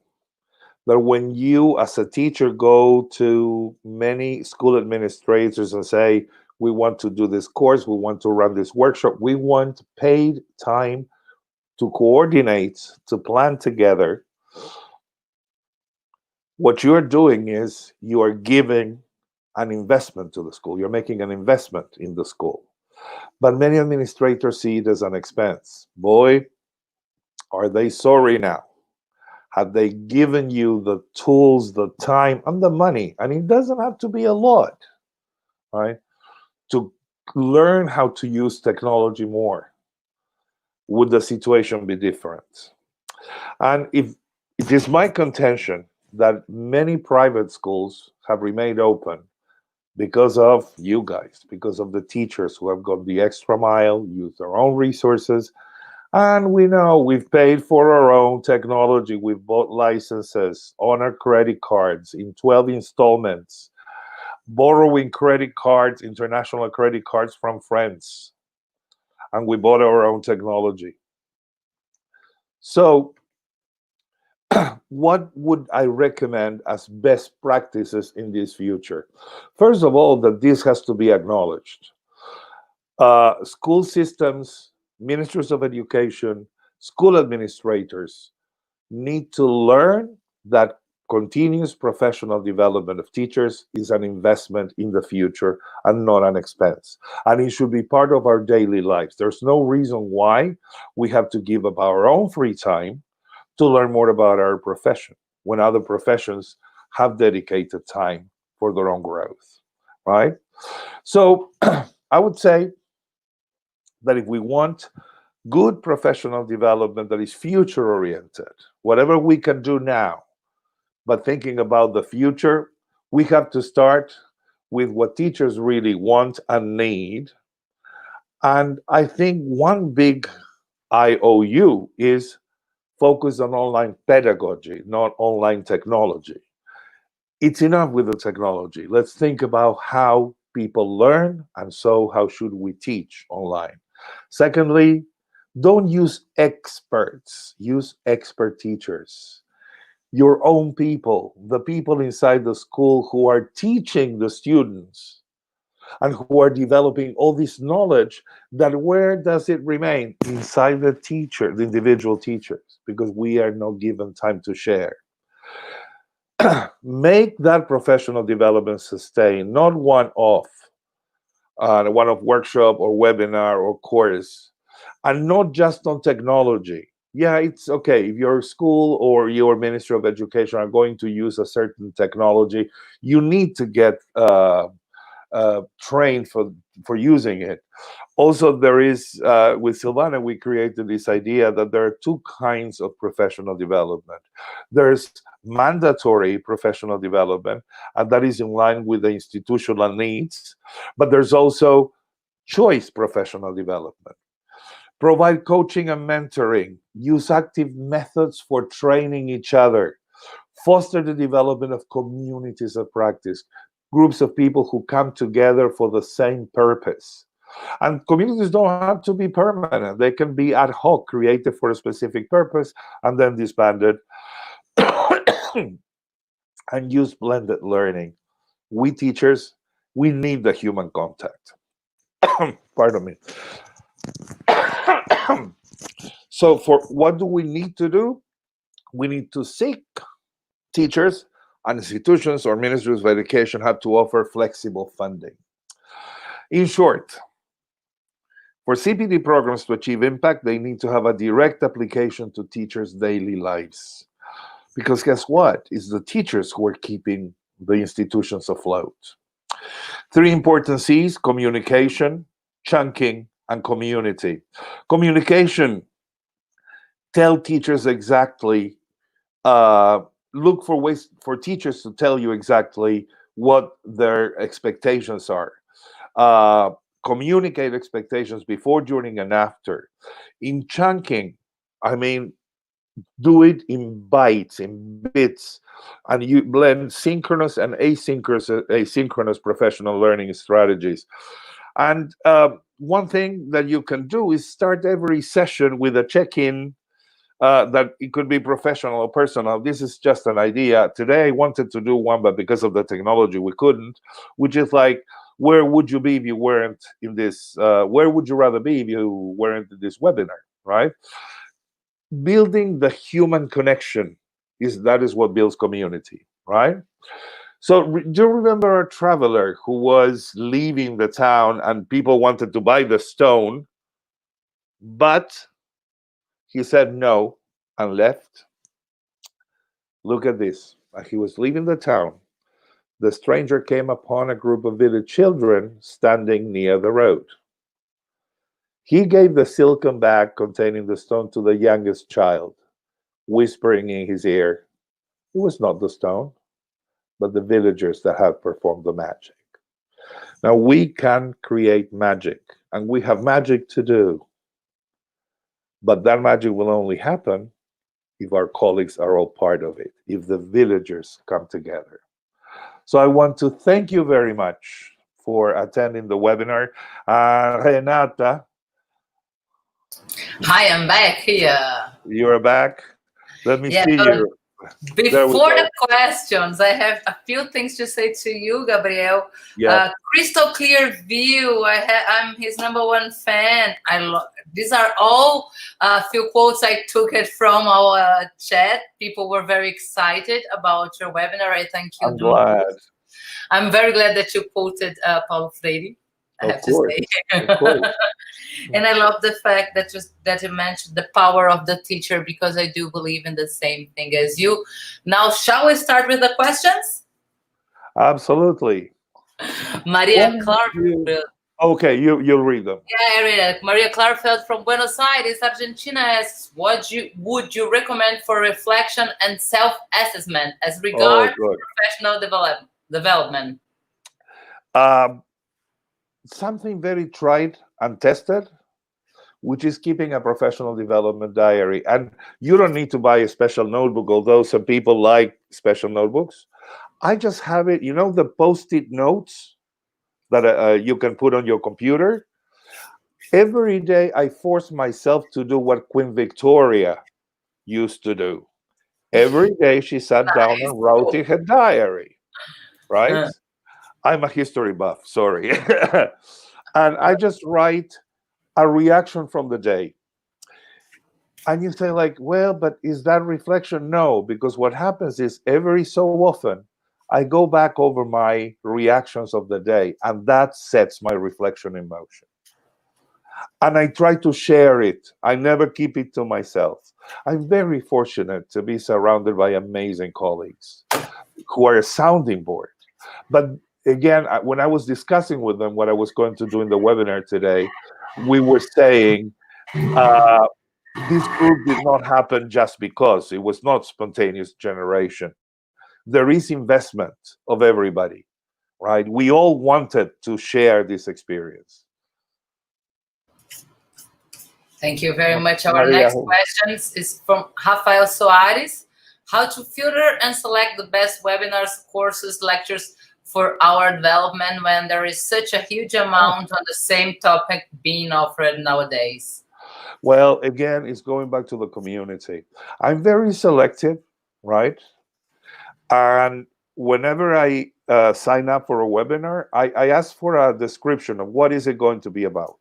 that when you, as a teacher, go to many school administrators and say, we want to do this course, we want to run this workshop, we want paid time to coordinate, to plan together, what you're doing is you are giving an investment to the school. You're making an investment in the school. But many administrators see it as an expense. Boy, are they sorry now. Have they given you the tools, the time, and the money? And it doesn't have to be a lot, right? To learn how to use technology more. Would the situation be different? And if it is my contention that many private schools have remained open because of you guys, because of the teachers who have gone the extra mile, used their own resources. And we know we've paid for our own technology. We've bought licenses on our credit cards in 12 installments, borrowing credit cards, international credit cards from friends. And we bought our own technology. So what would I recommend as best practices in this future? First of all, that this has to be acknowledged. School systems, ministers of education, school administrators need to learn that continuous professional development of teachers is an investment in the future and not an expense. And it should be part of our daily lives. There's no reason why we have to give up our own free time to learn more about our profession when other professions have dedicated time for their own growth, right? So I would say that if we want good professional development that is future oriented, whatever we can do now, but thinking about the future, we have to start with what teachers really want and need. And I think one big IOU is focus on online pedagogy, not online technology. It's enough with the technology. Let's think about how people learn, and so how should we teach online. Secondly, don't use experts, use expert teachers. Your own people, the people inside the school who are teaching the students, and who are developing all this knowledge, that where does it remain? Inside the teacher, the individual teachers, because we are not given time to share. Make that professional development sustain, not one-off workshop or webinar or course, and not just on technology. Yeah, it's okay if your school or your Ministry of Education are going to use a certain technology, you need to get trained for using it. Also, there is, with Silvana, we created this idea that there are two kinds of professional development. There's mandatory professional development, and that is in line with the institutional needs. But there's also choice professional development. Provide coaching and mentoring. Use active methods for training each other. Foster the development of communities of practice, groups of people who come together for the same purpose. And communities don't have to be permanent. They can be ad hoc, created for a specific purpose, and then disbanded. And use blended learning. We teachers, we need the human contact. Pardon me. So for what do we need to do? We need to seek. Teachers and institutions or ministries of education have to offer flexible funding. In short, for CPD programs to achieve impact, they need to have a direct application to teachers' daily lives. Because guess what? It's the teachers who are keeping the institutions afloat. 3 important C's: communication, chunking, and community. Communication: tell teachers exactly, look for ways for teachers to tell you exactly what their expectations are. Communicate expectations before, during, and after. In chunking, I mean, do it in bites, in bits, and you blend synchronous and asynchronous professional learning strategies. And one thing that you can do is start every session with a check-in that it could be professional or personal. This is just an idea. Today I wanted to do one, but because of the technology we couldn't, which is like, where would you be if you weren't in this? Where would you rather be if you weren't in this webinar, right? Building the human connection is what builds community, right? So do you remember a traveler who was leaving the town and people wanted to buy the stone, but he said no and left? Look at this. He was leaving the town. The stranger came upon a group of village children standing near the road. He gave the silken bag containing the stone to the youngest child, whispering in his ear, it was not the stone, but the villagers that have performed the magic. Now we can create magic, and we have magic to do. But that magic will only happen if our colleagues are all part of it, if the villagers come together. So I want to thank you very much for attending the webinar. Renata. Hi, I'm back here. You're back. Let me see you. Before the questions, I have a few things to say to you, Gabriel. Yeah. Crystal clear view. I'm his #1 fan. These are all a few quotes I took it from our chat. People were very excited about your webinar. I thank you. I'm glad. I'm very glad that you quoted Paulo Freire. I have to say. Of course. And I love the fact that you mentioned the power of the teacher, because I do believe in the same thing as you. Now, shall we start with the questions? Absolutely. Maria Clarfeld. Okay, you'll read them. Yeah, I read it. Maria Clarfeld from Buenos Aires, Argentina asks, what would you recommend for reflection and self-assessment as regards professional development? Something very tried and tested, which is keeping a professional development diary. And you don't need to buy a special notebook, although some people like special notebooks. I just have it, the Post-it notes that you can put on your computer. Every day I force myself to do what Queen Victoria used to do. Every day she sat down and wrote in her diary, right? I'm a history buff, sorry. And I just write a reaction from the day. And you say, like, well, but is that reflection? No, because what happens is every so often I go back over my reactions of the day, and that sets my reflection in motion. And I try to share it. I never keep it to myself. I'm very fortunate to be surrounded by amazing colleagues who are a sounding board. But again, when I was discussing with them what I was going to do in the webinar today, we were saying uh, this group did not happen just because it was not spontaneous generation. There is investment of everybody, right? We all wanted to share this experience. Thank you very much. Our Maria, next question is from Rafael Soares. How to filter and select the best webinars, courses, lectures for our development when there is such a huge amount on the same topic being offered nowadays? well, again, it's going back to the community. I'm very selective, right? And whenever I sign up for a webinar, I ask for a description of what is it going to be about,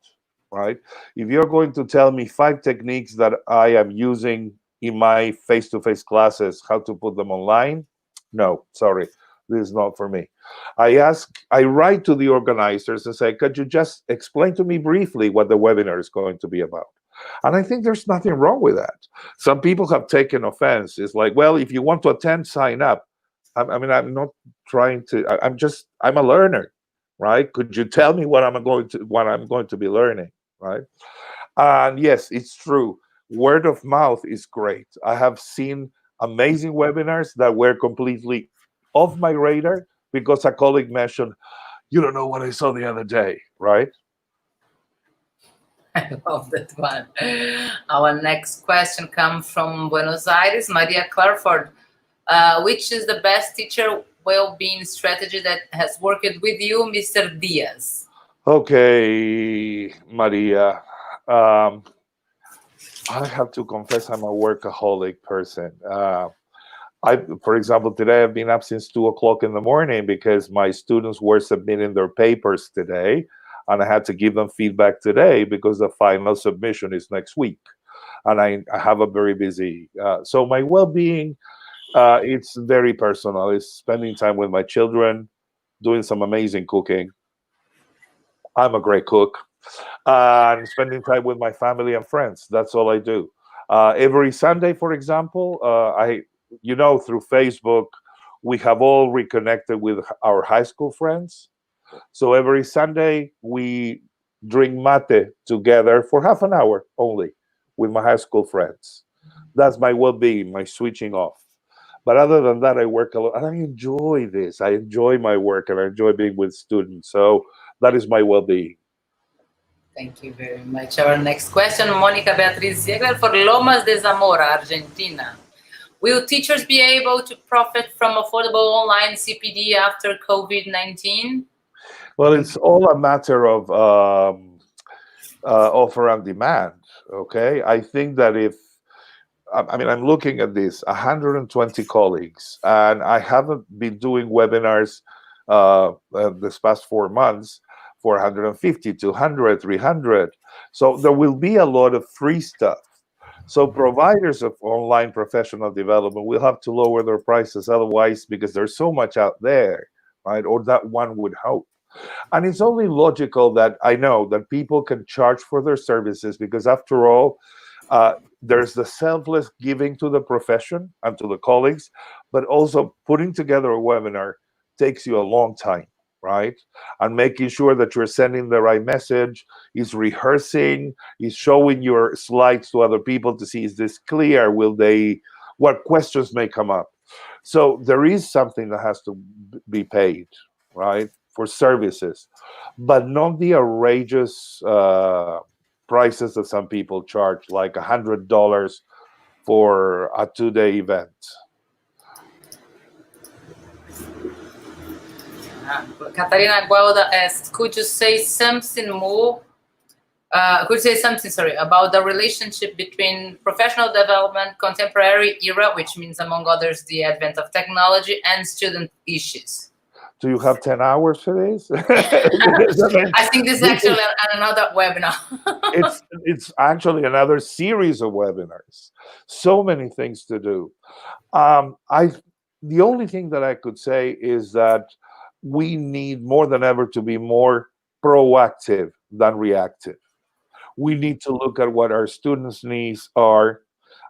right? If you're going to tell me 5 techniques that I am using in my face-to-face classes, how to put them online, no, sorry, this is not for me. I write to the organizers and say, could you just explain to me briefly what the webinar is going to be about? And I think there's nothing wrong with that. Some people have taken offense. It's like, well, if you want to attend, sign up. I mean, I'm not trying to. I'm a learner, right? Could you tell me what I'm going to be learning, right? And yes, it's true. Word of mouth is great. I have seen amazing webinars that were completely off my radar because a colleague mentioned, "You don't know what I saw the other day," right? I love that one. Our next question comes from Buenos Aires, Maria Clarford. Which is the best teacher well-being strategy that has worked with you, Mr. Diaz? Okay, Maria. I have to confess I'm a workaholic person. For example, today I've been up since 2 o'clock in the morning because my students were submitting their papers today, and I had to give them feedback today because the final submission is next week, and I have a very busy. So my well-being, it's very personal. It's spending time with my children, doing some amazing cooking. I'm a great cook. And spending time with my family and friends. That's all I do. Every Sunday, for example, through Facebook, we have all reconnected with our high school friends. So every Sunday, we drink mate together for half an hour only with my high school friends. That's my well-being, my switching off. But other than that, I work a lot, and I enjoy this. I enjoy my work, and I enjoy being with students. So that is my well-being. Thank you very much. Our next question, Monica Beatriz Ziegler for Lomas de Zamora, Argentina. Will teachers be able to profit from affordable online CPD after COVID-19? Well, it's all a matter of offer and demand. Okay, I think that I'm looking at this 120 colleagues, and I haven't been doing webinars this past 4 months. 450, 200, 300. So there will be a lot of free stuff. So providers of online professional development will have to lower their prices otherwise, because there's so much out there, right? Or that one would hope. And it's only logical that I know that people can charge for their services, because after all, there's the selfless giving to the profession and to the colleagues, but also putting together a webinar takes you a long time, right? And making sure that you're sending the right message, is rehearsing, is showing your slides to other people to see, is this clear? What questions may come up? So there is something that has to be paid, right, for services, but not the outrageous prices that some people charge, like $100 for a 2-day event. Katarina Gualda asks, could you say something about the relationship between professional development, contemporary era, which means, among others, the advent of technology, and student issues? Do you have 10 hours for this? Because, I mean, I think this is this actually is, another webinar. it's actually another series of webinars. So many things to do. I The only thing that I could say is that we need more than ever to be more proactive than reactive. We need to look at what our students' needs are,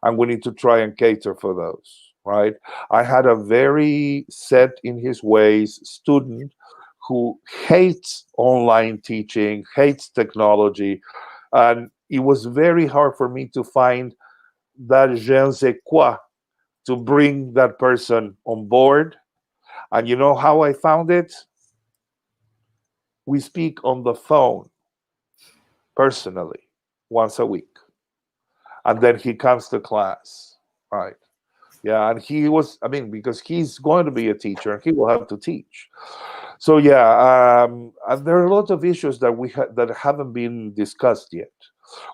and we need to try and cater for those, right? I had a very set in his ways student who hates online teaching, hates technology, and it was very hard for me to find that je ne sais quoi to bring that person on board. And you know how I found it? We speak on the phone personally once a week, and then he comes to class, right? Yeah, and he was, I mean, because he's going to be a teacher and he will have to teach. So yeah, and there are a lot of issues that that haven't been discussed yet.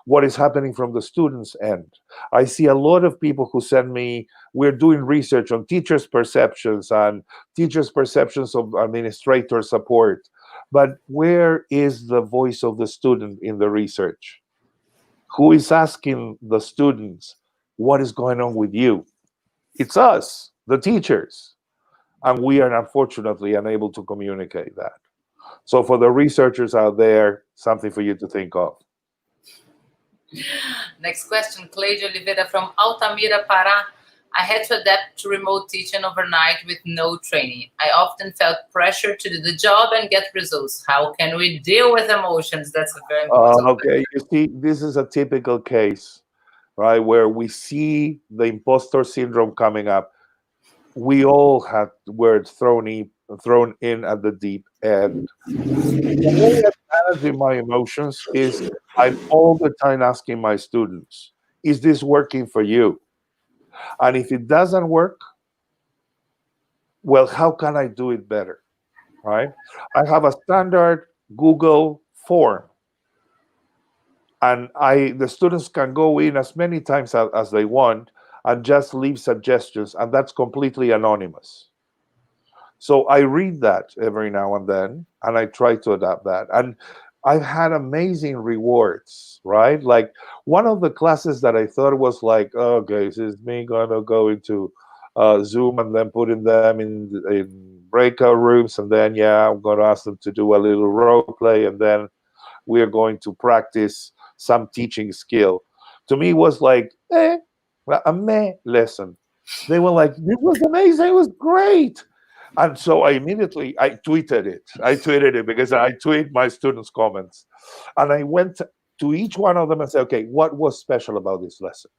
What is happening from the students' end? I see a lot of people who send me. We're doing research on teachers' perceptions and teachers' perceptions of administrator support, but where is the voice of the student in the research? Who is asking the students what is going on with you? It's us, the teachers, and we are unfortunately unable to communicate that. So for the researchers out there, something for you to think of. Next question, Clayde Oliveira from Altamira, Pará. I had to adapt to remote teaching overnight with no training. I often felt pressure to do the job and get results. How can we deal with emotions? That's a very important Okay, you see, this is a typical case, right, where we see the imposter syndrome coming up. We all were thrown in at the deep end. The way I'm managing my emotions is I'm all the time asking my students, is this working for you? And if it doesn't work, well, how can I do it better? Right? I have a standard Google form, and the students can go in as many times as they want and just leave suggestions, and that's completely anonymous. So I read that every now and then, and I try to adapt that. And I've had amazing rewards, right? Like one of the classes that I thought was like, oh, okay, this is me gonna go into Zoom and then putting them in breakout rooms, and then yeah, I'm gonna ask them to do a little role play, and then we are going to practice some teaching skill. To me, it was like a meh lesson. They were like, "This was amazing. It was great." And so I tweeted it. I tweeted it because I tweet my students' comments. And I went to each one of them and said, okay, what was special about this lesson?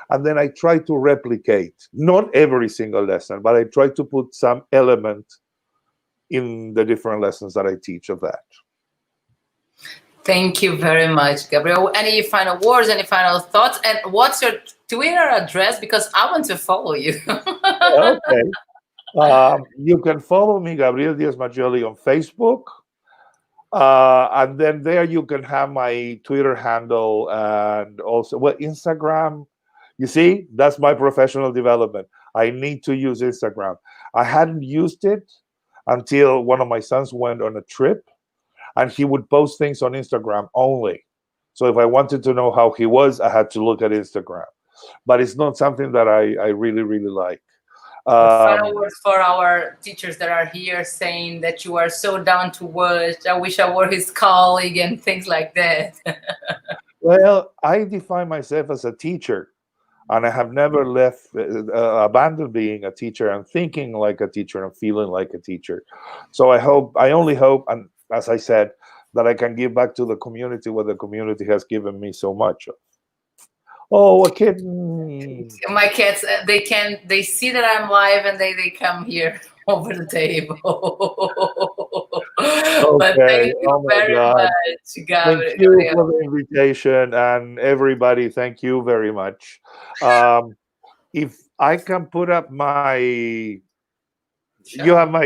And then I tried to replicate, not every single lesson, but I tried to put some element in the different lessons that I teach of that. Thank you very much, Gabriel. Any final words, any final thoughts? And what's your Twitter address? Because I want to follow you. Okay. You can follow me, Gabriel Díaz-Maggioli, on Facebook. And then there you can have my Twitter handle and also, well, Instagram. You see, that's my professional development. I need to use Instagram. I hadn't used it until one of my sons went on a trip, and he would post things on Instagram only. So if I wanted to know how he was, I had to look at Instagram. But it's not something that I really, really like. Final words for our teachers that are here, saying that you are so down to earth. I wish I were his colleague and things like that. Well, I define myself as a teacher, and I have never abandoned being a teacher and thinking like a teacher and feeling like a teacher. So I only hope, and as I said, that I can give back to the community what the community has given me so much of. Oh, a kitten. My cats, they see that I'm live and they come here over the table. But Okay. thank you Oh my very God. much, Thank you Gabriel. for the invitation, and everybody, thank you very much. If I can put up my, you have my